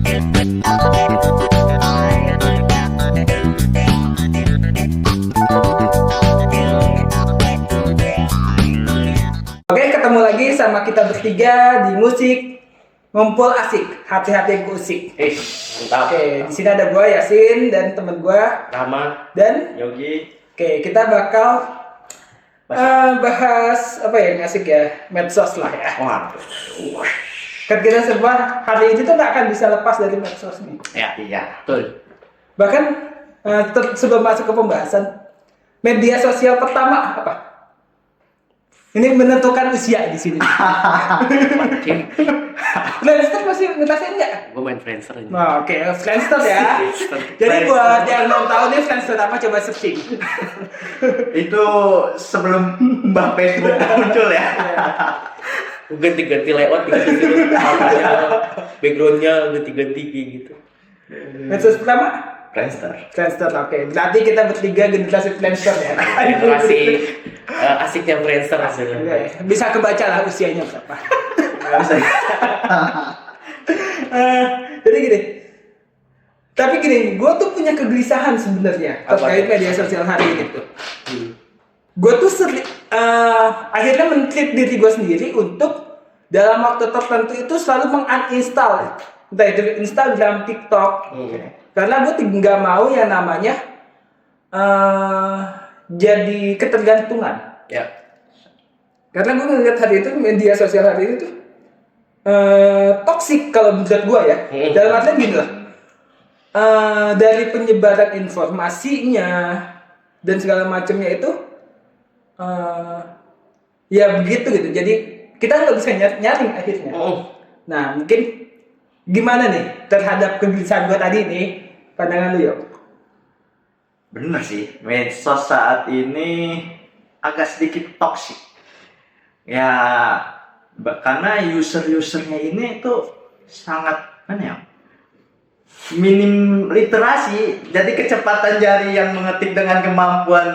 Oke, ketemu lagi sama kita bertiga di musik ngumpul asik, hati-hati usik. Mantap. Oke, di sini ada gua Yasin dan temen gua Rama dan Yogi. oke, kita bakal bahas apa ya yang asik ya, medsos lah ya. Wah. Kan kita semua hari ini tuh nggak akan bisa lepas dari medsos nih. Iya, betul. Bahkan sebelum masuk ke pembahasan, media sosial pertama apa? Ini menentukan usia di sini. Friendster masih ngerasain nggak? Gue main Friendster aja. Nah, oke, Friendster ya. Jadi buat yang belum tahu nih Friendster apa, coba searching. Itu sebelum Mbah Facebook muncul ya. Ganti-ganti layout gitu. Backgroundnya ganti-ganti kayak gitu. Medsos pertama? Friendster. Oke. Berarti kita bertiga generasi Friendster ya. Generasi asiknya Friendster hasilnya. Oke, bisa kebaca lah usianya berapa. Jadi gini. Tapi gini, gue tuh punya kegelisahan sebenarnya terkait media sosial hari ini tuh. Gue tuh akhirnya men-treat diri gue sendiri untuk dalam waktu tertentu itu selalu menguninstall entah itu Instagram, TikTok. Karena gue nggak mau yang namanya jadi ketergantungan. Ya. Karena gue ngeliat hari itu media sosial hari ini tuh toksik kalau menurut gue ya. Dalam artian gini lah, dari penyebaran informasinya dan segala macamnya itu ya begitu gitu. Jadi kita nggak bisa nyaring akhirnya. Nah mungkin gimana nih terhadap kegelisahan gue tadi nih, pandangan lu yuk? Bener sih, medsos saat ini agak sedikit toksik. Ya, karena usernya ini tuh sangat minim literasi. Jadi kecepatan jari yang mengetik dengan kemampuan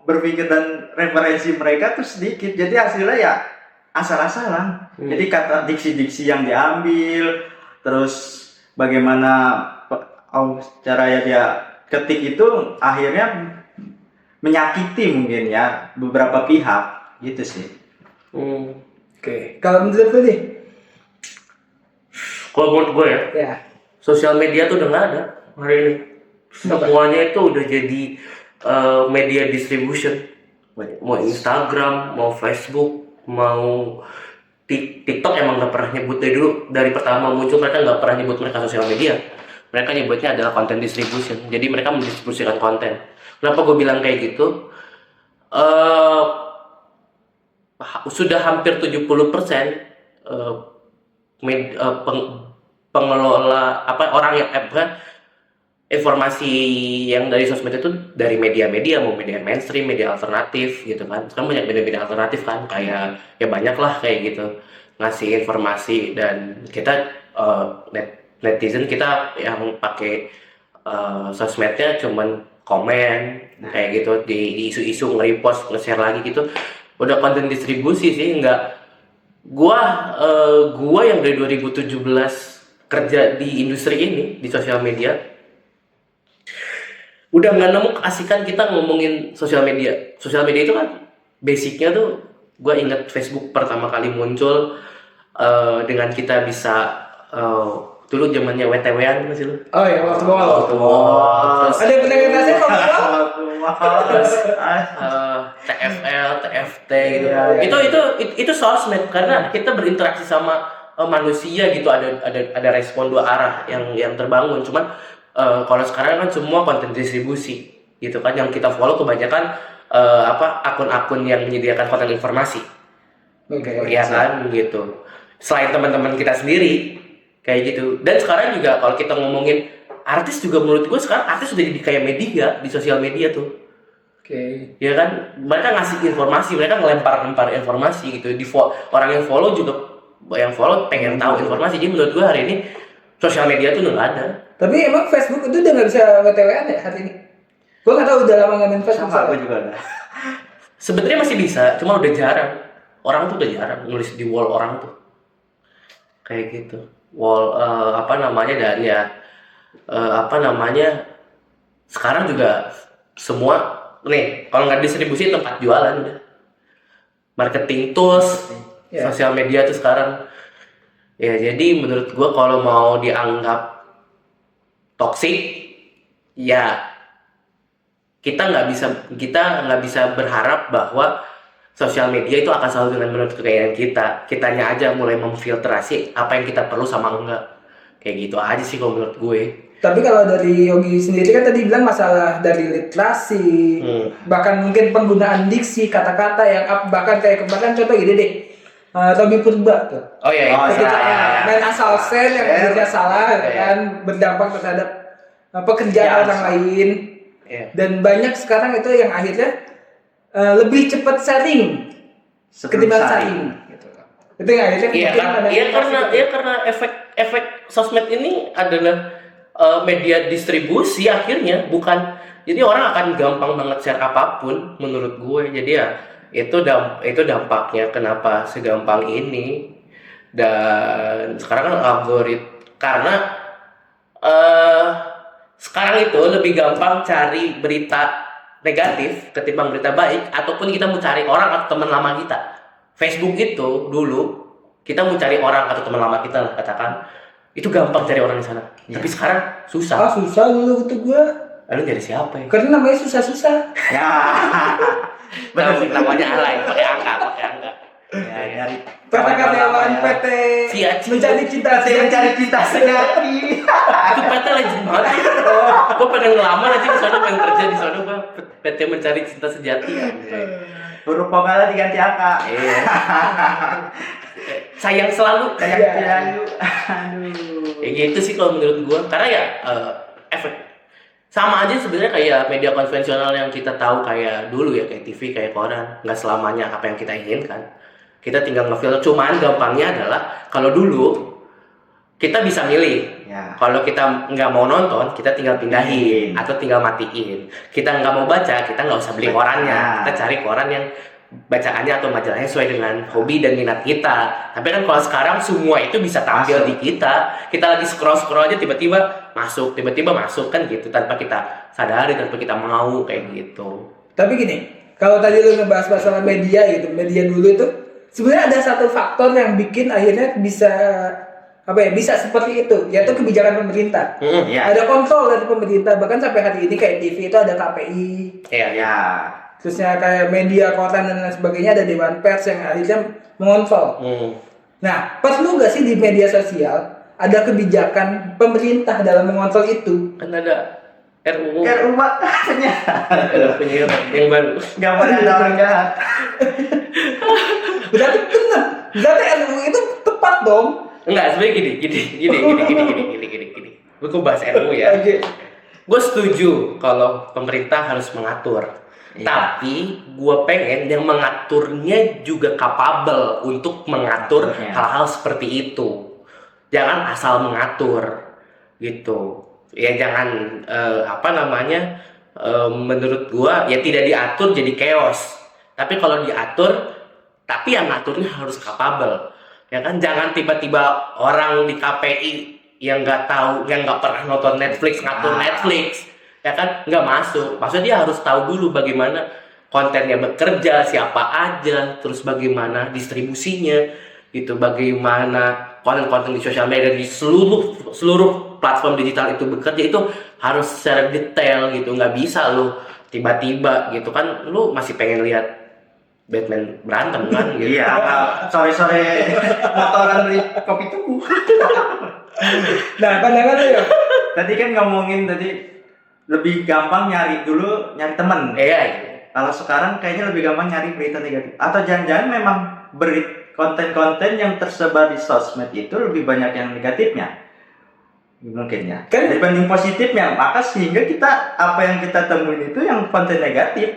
berpikir dan referensi mereka tuh sedikit. Jadi hasilnya ya asal-asalan. Jadi kata diksi-diksi yang diambil, terus bagaimana cara ya dia ketik itu akhirnya menyakiti mungkin ya beberapa pihak gitu sih. Oke. Kalau menurut lu nih? Kalau menurut gue Ya. sosial media tuh udah nggak ada hari ini. Semuanya itu udah jadi media distribution. Mau Instagram, mau Facebook, mau TikTok emang nggak pernah nyebut dari pertama muncul mereka nggak pernah nyebut mereka sosial media. Mereka nyebutnya adalah content distribution. Jadi mereka mendistribusikan konten. Kenapa gue bilang kayak gitu? Sudah hampir 70% pengelola orang yang informasi yang dari sosmed itu dari media-media, mau media mainstream, media alternatif gitu kan. Sekarang banyak media-media alternatif kan, kayak ya banyak lah kayak gitu ngasih informasi. Dan kita netizen kita yang pakai sosmednya cuman komen kayak gitu di isu-isu, nge-repost, nge-share lagi gitu. Udah konten distribusi sih. Enggak, gua yang dari 2017 kerja di industri ini, di sosial media, udah nggak nemu keasikan kita ngomongin sosial media. Sosial media itu kan basicnya tuh, gue ingat Facebook pertama kali muncul dengan kita bisa dulu zamannya WTW-an masih lu? Oh iya, waktu bawah. Ada yang pernah ngerasain waktu Terus TFL, TFT gitu. Itu sosmed karena kita berinteraksi sama manusia gitu, ada respon dua arah yang terbangun. Cuman kalau sekarang kan semua konten distribusi gitu kan, yang kita follow kebanyakan akun-akun yang menyediakan konten informasi. Iya kan gitu. Selain teman-teman kita sendiri kayak gitu. Dan sekarang juga kalau kita ngomongin artis juga, menurut gue sekarang artis sudah jadi kayak media di sosial media tuh. Ya kan, mereka ngasih informasi, mereka ngelempar informasi gitu. Orang yang follow pengen tahu informasi. Jadi menurut gue hari ini sosial media tuh udah nggak ada. Tapi emang Facebook itu udah nggak bisa WTW-an ya hari ini? Gue nggak tahu, udah lama nggak main Facebook. Sama gue juga ada. Sebenarnya masih bisa, cuma udah jarang. Orang tuh udah jarang nulis di wall orang tuh. Kayak gitu. apa namanya, dan ya apa namanya, sekarang juga semua nih kalau nggak distribusi tempat jualan udah, marketing tools, Ya. sosial media tuh sekarang ya. Jadi menurut gua kalau mau dianggap toksik ya kita nggak bisa berharap bahwa sosial media itu akan selalu dengan menurut kekayaan kitanya aja mulai memfiltrasi apa yang kita perlu sama enggak, kayak gitu aja sih kalau menurut gue. Tapi kalau dari Yogi sendiri kan tadi bilang masalah dari literasi, bahkan mungkin penggunaan diksi, kata-kata yang bahkan kayak kemarin contoh gini deh, Tommy Purba tuh. Oh iya, Ketika main asal sen yang akhirnya salah Iya. kan berdampak terhadap pekerjaan Ya, orang lain. Iya. Dan banyak sekarang itu yang akhirnya lebih cepat sharing Sebelum ketimbang saring. sharing. Gitu. Itu yang akhirnya Iya mungkin kan, ada iya inovasi karena gitu. karena efek sosmed ini adalah media distribusi akhirnya, bukan, jadi orang akan gampang banget share apapun menurut gue. Jadi ya itu dampaknya kenapa segampang ini. Dan sekarang kan karena sekarang itu lebih gampang cari berita negatif ketimbang berita baik, ataupun kita mau cari orang atau teman lama kita. Facebook itu dulu kita mau cari orang atau teman lama kita lah, katakan itu gampang cari orang di sana. Iya. Tapi sekarang susah. Susah dulu gitu gua. Lalu nyari siapa ya? Karena namanya susah-susah. Ya. Namanya alay, pakai angka. Ya, nyari Pertakadewan ya. PT Siap. mencari cinta PT mencari cinta sejati. Itu PT legend banget. Gue pengen ngelamar aja di sana, pengen kerja di sana, gue PT mencari cinta sejati. Huruf vokalnya diganti angka. Iya. Sayang selalu. Kayak Iya. Cilayu. Aduh. Kayak gitu sih kalau menurut gue. Karena ya efek sama aja sebenarnya kayak media konvensional yang kita tahu kayak dulu ya, kayak TV, kayak koran. Nggak selamanya apa yang kita inginkan. Kita tinggal ngefilter. Cuman gampangnya adalah kalau dulu kita bisa milih. Ya. Kalau kita nggak mau nonton, kita tinggal pindahin atau tinggal matiin. Kita nggak mau baca, kita nggak usah beli korannya. Kita cari koran yang bacaannya atau majalahnya sesuai dengan hobi dan minat kita. Tapi kan kalau sekarang semua itu bisa tampil Masuk. di kita. Kita lagi scroll aja tiba-tiba masuk kan gitu, tanpa kita sadari, tanpa kita mau, kayak gitu. Tapi gini, kalau tadi lu ngebahas masalah media gitu, media dulu itu sebenarnya ada satu faktor yang bikin akhirnya bisa bisa seperti itu, yaitu kebijakan pemerintah. Ya. Ada kontrol dari pemerintah, bahkan sampai hari ini kayak TV itu ada KPI, Iya. Ya. terusnya kayak media koran dan lain sebagainya ada Dewan Pers yang akhirnya mengontrol. Nah, perlu nggak sih di media sosial ada kebijakan pemerintah dalam mengontrol itu? Kan ada RUU. Rumah Ada penyiar yang baru. Gak boleh ada orang jahat. Berarti benar, berarti RUU itu tepat dong. Enggak, sebenarnya gini. Gue bahas RUU ya. Oke. Gue setuju kalau pemerintah harus mengatur. Iya. Tapi gue pengen yang mengaturnya juga capable untuk mengatur Iya. hal-hal seperti itu. Jangan asal mengatur gitu. Ya jangan menurut gue ya tidak diatur jadi chaos. Tapi kalau diatur, tapi yang ngaturnya harus capable. Ya kan, jangan tiba-tiba orang di KPI yang nggak tahu, yang nggak pernah nonton Netflix ngatur Netflix, ya kan, nggak masuk. Maksudnya dia harus tahu dulu bagaimana kontennya bekerja, siapa aja, terus bagaimana distribusinya, gitu, bagaimana konten-konten di sosial media di seluruh platform digital itu bekerja, itu harus secara detail gitu. Nggak bisa lu tiba-tiba gitu kan, lu masih pengen lihat Batman berantem kan gitu. Iya. Sore-sore motoran beli kopi tuku. Nah, pandangan lu ya. Tadi kan ngomongin lebih gampang nyari temen. Iya. Kalau sekarang kayaknya lebih gampang nyari berita negatif. Atau jangan-jangan memang konten-konten yang tersebar di sosmed itu lebih banyak yang negatifnya. Mungkin ya. Kan- Dibanding positifnya, maka sehingga apa yang kita temuin itu yang konten negatif.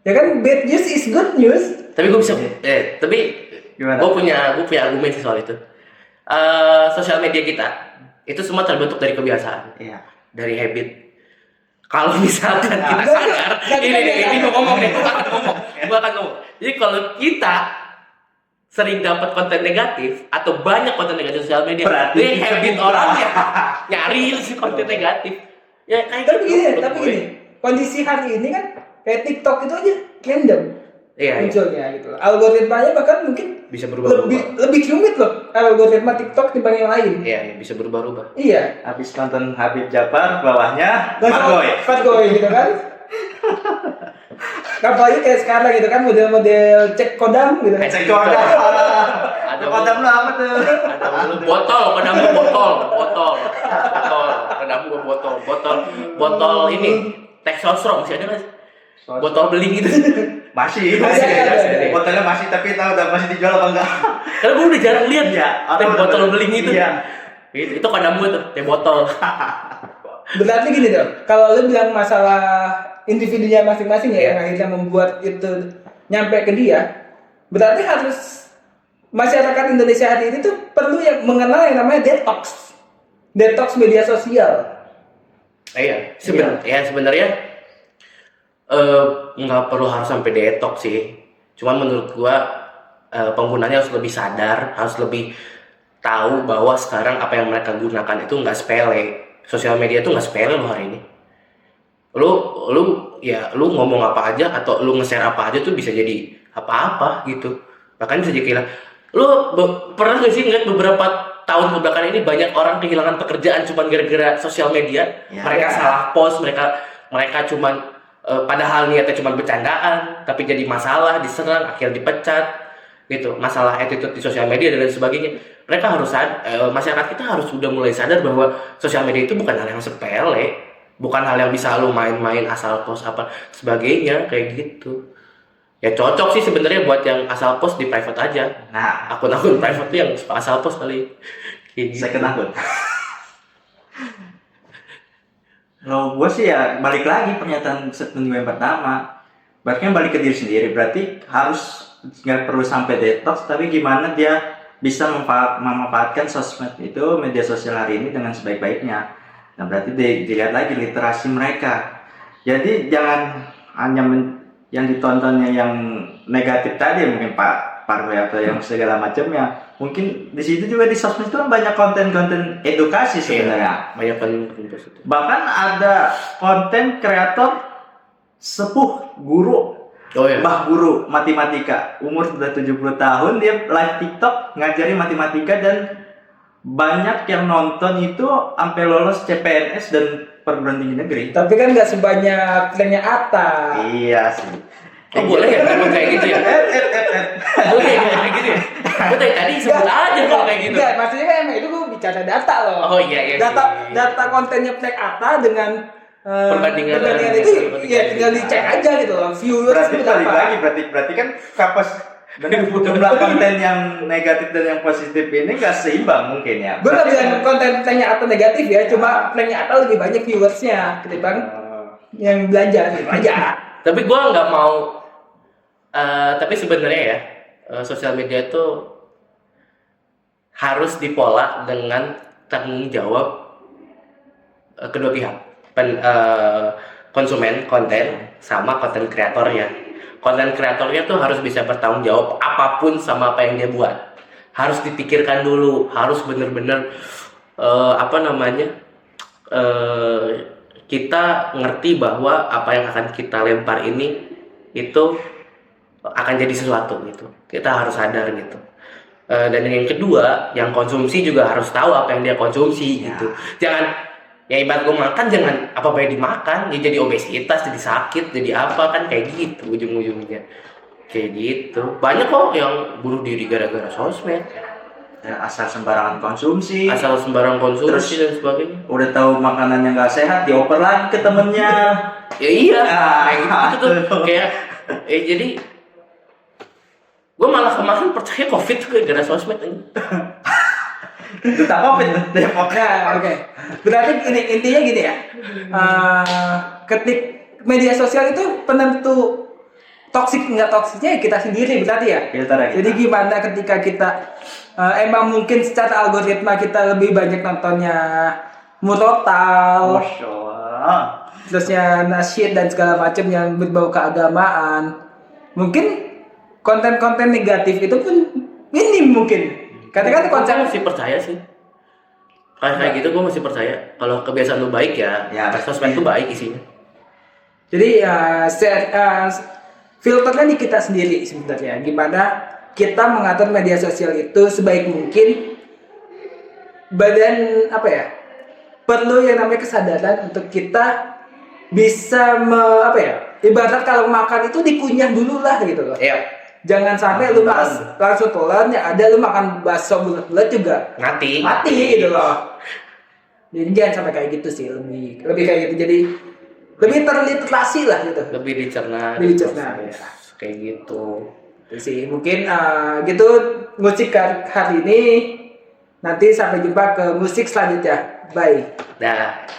Ya kan, bad news is good news. Tapi gue bisa, tapi Gimana? gue punya argumen sih soal itu. Sosial media kita itu semua terbentuk dari kebiasaan, Iya. dari habit. Kalau misalkan kita Enggak, sadar, enggak, ini gue ngomong nih, gue akan ngomong. Jadi kalau kita sering dapat konten negatif atau banyak konten negatif sosial media, Berarti ini kita habit buka. orang ya nyari si konten negatif. Ya kayak Tapi gitu. gini, menurut tapi gue. gini, kondisi hari ini kan kayak TikTok itu aja random Iya, iya. munculnya gitu. Algoritmanya bahkan mungkin Bisa berubah-ubah. lebih rumit loh algoritma TikTok dibanding yang lain. Iya, iya, bisa berubah-ubah. Iya. Habis nonton Habib Jafar, bawahnya Langsung Fatboy. Fatboy gitu kan. Apalagi kayak sekarang gitu kan model-model cek kodam gitu kan. Cek kodam. Ada Kodam lu apa tuh? Ada dulu botol, kodam gua botol, kodam gua botol ini teh sosro masih ada nggak sih? Botol beling gitu. Masih. Masih ada. Botolnya masih, tapi tahu udah masih dijual apa enggak? Karena gua udah jarang lihat Iya, teh orang botol udah- beling itu. Iya. Itu kodam gua tuh, teh botol. Berarti gini dong, kalau lu bilang masalah individunya masing-masing ya Iya. yang akhirnya membuat itu nyampe ke dia, berarti harus masyarakat Indonesia hari ini tuh perlu yang mengenal yang namanya detox media sosial. Iya, sebenarnya nggak perlu harus sampai detox sih. Cuman menurut gua penggunanya harus lebih sadar, harus lebih tahu bahwa sekarang apa yang mereka gunakan itu nggak sepele. Sosial media itu nggak sepele loh hari ini. Lu ngomong apa aja atau lu nge-share apa aja tuh bisa jadi apa-apa gitu. Bahkan bisa jadi kayak pernah nggak sih ngeliat beberapa tahun kebelakangan ini banyak orang kehilangan pekerjaan cuma gara-gara sosial media. Ya. Mereka salah post, mereka cuman padahal niatnya cuma bercandaan, tapi jadi masalah, diserang, akhirnya dipecat gitu. Masalah attitude di sosial media dan lain sebagainya. Mereka harus masyarakat kita harus sudah mulai sadar bahwa sosial media itu bukan hal yang sepele, bukan hal yang bisa lu main-main asal post apa sebagainya kayak gitu. Ya cocok sih sebenarnya buat yang asal post di private aja. Nah, Akun-akun private tuh yang asal post kali. Kayak gitu. second akun. Kalau gue sih ya balik lagi pernyataan statement gue yang pertama. Berarti kan balik ke diri sendiri. Berarti harus nggak perlu sampai detox, tapi gimana dia bisa memanfaatkan sosmed itu, media sosial hari ini dengan sebaik-baiknya. Nah berarti dilihat lagi literasi mereka. Jadi jangan hanya yang ditontonnya yang negatif tadi, mungkin Pak Parwe atau yang segala macamnya. Mungkin di situ juga di sosmed itu kan banyak konten-konten edukasi sebenarnya. Banyak kan positif. Bahkan ada konten kreator sepuh guru, Oh ya. mbah guru matematika, umur sudah 70 tahun, dia live TikTok ngajari matematika dan banyak yang nonton itu sampai lolos CPNS dan perguruan tinggi negeri. Tapi kan nggak sebanyak trennya Atta. Iya sih. Oh boleh ya kalau kayak gitu ya? Boleh ya kayak gitu ya? Gue tadi sebut aja kalau kayak gitu. Enggak, maksudnya kan emang itu gue bicara data loh. Oh iya sih. Data kontennya Plek Atta dengan Perbandingan itu ya tinggal dicek aja gitu loh. Viewers Berarti itu balik berapa. lagi berarti kan kapas dengan jumlah konten yang negatif dan yang positif ini nggak seimbang mungkin ya. Gue nggak Berarti bilang konten Pleknya Atta negatif ya, cuma Pleknya Atta lebih banyak viewersnya ketimbang yang belajar gitu aja. Tapi gue nggak mau. Tapi sebenarnya ya sosial media itu harus dipola dengan tanggung jawab kedua pihak. Konsumen konten sama konten kreatornya. Konten kreatornya tuh harus bisa bertanggung jawab apapun sama apa yang dia buat. Harus dipikirkan dulu, harus bener-bener kita ngerti bahwa apa yang akan kita lempar ini itu akan jadi sesuatu gitu. Kita harus sadar gitu. Dan yang kedua, yang konsumsi juga harus tahu apa yang dia konsumsi gitu. Jangan ya ibarat gue makan jangan apa yang dimakan, ya jadi obesitas, jadi sakit, jadi apa kan kayak gitu ujung-ujungnya. Kayak gitu. Banyak kok yang bunuh diri gara-gara sosmed. ya, asal sembarangan konsumsi. Asal sembarang konsumsi Terus- dan sebagainya. Udah tahu makanan yang nggak sehat dioper lagi ke temennya. Ya iya, Ah, kayak gitu itu tuh aduh. kayak jadi gue malah kemarin percaya COVID tuh gara-gara sosmed ini. Duta Covid tuh, Depok. Nah, oke. Berarti intinya gini ya. Ketik media sosial itu penentu toksik nggak toksiknya ya kita sendiri berarti ya. Filternya kita. Jadi gimana ketika kita emang mungkin secara algoritma kita lebih banyak nontonnya murotal, Masya Allah. terusnya nasyid dan segala macam yang berbau keagamaan. Mungkin konten-konten negatif itu pun mungkin. Karena kan konsep Gue masih percaya sih. Kayak gitu gue masih percaya. Kalau kebiasaan lu baik ya sosmed tuh baik isinya. Jadi filternya di kita sendiri sebenarnya. Gimana kita mengatur media sosial itu sebaik mungkin. Badan apa ya? Perlu yang namanya kesadaran untuk kita bisa ibarat kalau makan itu dikunyah dulu lah gitu loh. Iya. Jangan sampai lu langsung telan, yang ada lu makan bakso bulat-bulat juga Mati gitu loh. Jadi jangan sampai kayak gitu sih, lebih kayak gitu. Jadi lebih terliterasi lah gitu. Lebih dicerna. Lebih dicerna, diproses. ya. Kayak gitu. Itu sih mungkin gitu musik hari ini. Nanti sampai jumpa ke musik selanjutnya. Bye. Dah.